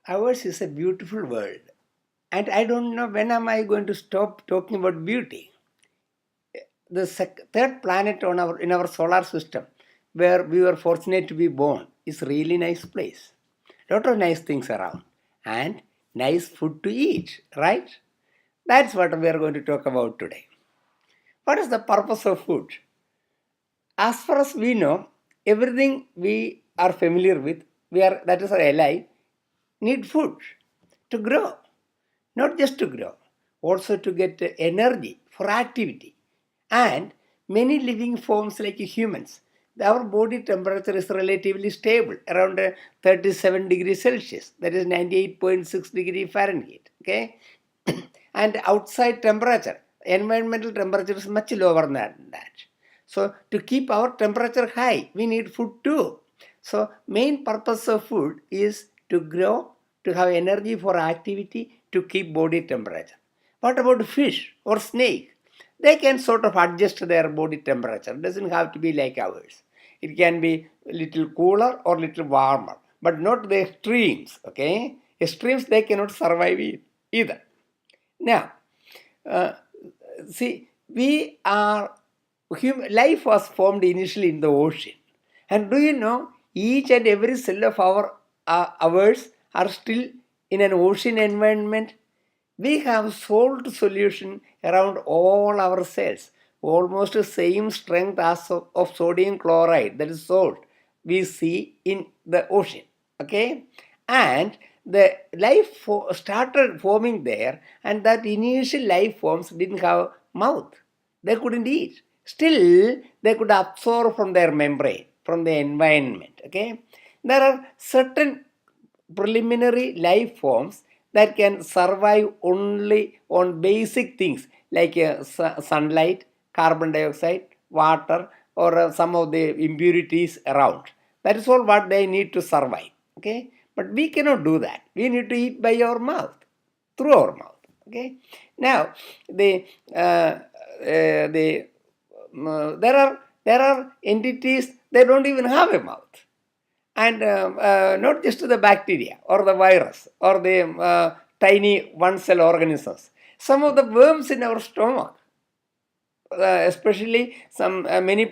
Ours is a beautiful world. And I don't know when am I going to stop talking about beauty. The third planet on our in our solar system, where we were fortunate to be born, is really nice place. Lot of nice things around and nice food to eat, right? That's what we are going to talk about today. What is the purpose of food? As far as we know, everything we are familiar with, we are that is alive, need food to grow. Not just to grow, also to get energy for activity. And many living forms like humans, our body temperature is relatively stable around 37 degrees Celsius, that is 98.6 degree Fahrenheit. Okay, and outside temperature, environmental temperature is much lower than that. So to keep our temperature high, we need food too. So main purpose of food is to grow, to have energy for activity, to keep body temperature. What about fish or snake? They can sort of adjust their body temperature. It doesn't have to be like ours. It can be a little cooler or little warmer, but not the extremes. Okay, extremes they cannot survive either. Now, uh, see, we are life was formed initially in the ocean, and do you know each and every cell of ours are still in an ocean environment. We have salt solution around all our cells, almost the same strength as of sodium chloride, that is salt, we see in the ocean. Okay, and the started forming there, and that initial life forms didn't have mouth, they couldn't eat, still they could absorb from their membrane, from the environment. Okay, there are certain preliminary life forms that can survive only on basic things like sunlight, carbon dioxide, water, or some of the impurities around. That is all what they need to survive. Okay, but we cannot do that. We need to eat by our mouth, through our mouth. Okay, now there are entities they don't even have a mouth, and not just the bacteria or the virus or the tiny one cell organisms. Some of the worms in our stomach, especially some many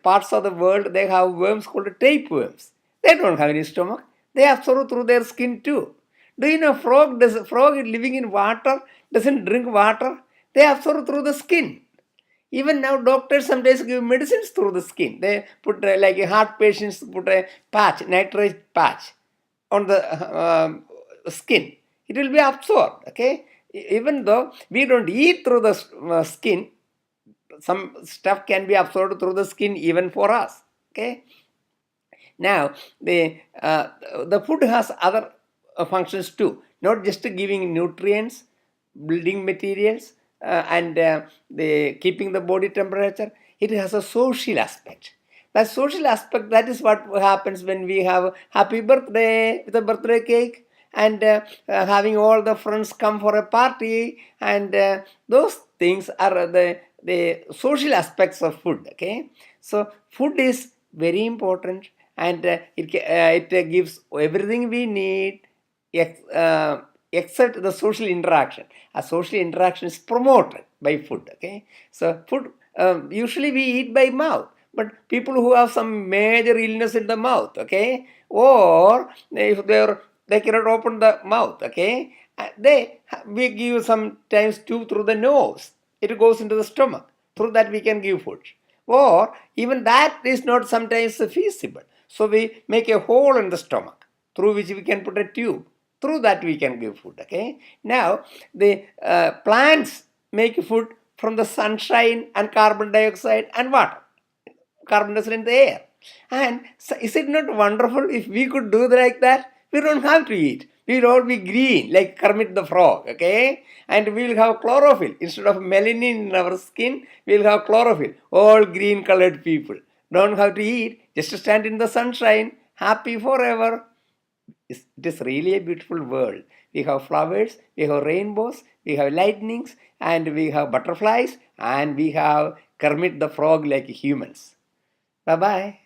parts of the world, they have worms called tapeworms. They don't have any stomach. They absorb through their skin too. Do you know frog living in water doesn't drink water? They absorb through the skin. Even now, doctors sometimes give medicines through the skin. They put like a heart patients put a patch, nitrate patch on the skin. It will be absorbed. Okay, even though we don't eat through the skin, some stuff can be absorbed through the skin even for us. Okay, now the food has other functions too, not just giving nutrients, building materials, and the keeping the body temperature. It has a social aspect. The social aspect, that is what happens when we have happy birthday with a birthday cake, and having all the friends come for a party, and those things are the social aspects of food. Okay, so food is very important, and it gives everything we need, except the social interaction. A social interaction is promoted by food. Okay, so food, usually we eat by mouth, but people who have some major illness in the mouth, okay, or if they cannot open the mouth, okay, we give sometimes tube through the nose. It goes into the stomach. Through that we can give food. Or even that is not sometimes feasible. So we make a hole in the stomach through which we can put a tube. Through that we can give food. Okay. Now the plants make food from the sunshine and carbon dioxide and water. Carbon dioxide in the air. And so is it not wonderful if we could do like that? We don't have to eat. We will all be green like Kermit the Frog, okay? And we will have chlorophyll. Instead of melanin in our skin, we will have chlorophyll. All green colored people. Don't have to eat. Just stand in the sunshine. Happy forever. It is really a beautiful world. We have flowers, we have rainbows, we have lightnings, and we have butterflies, and we have Kermit the Frog like humans. Bye bye.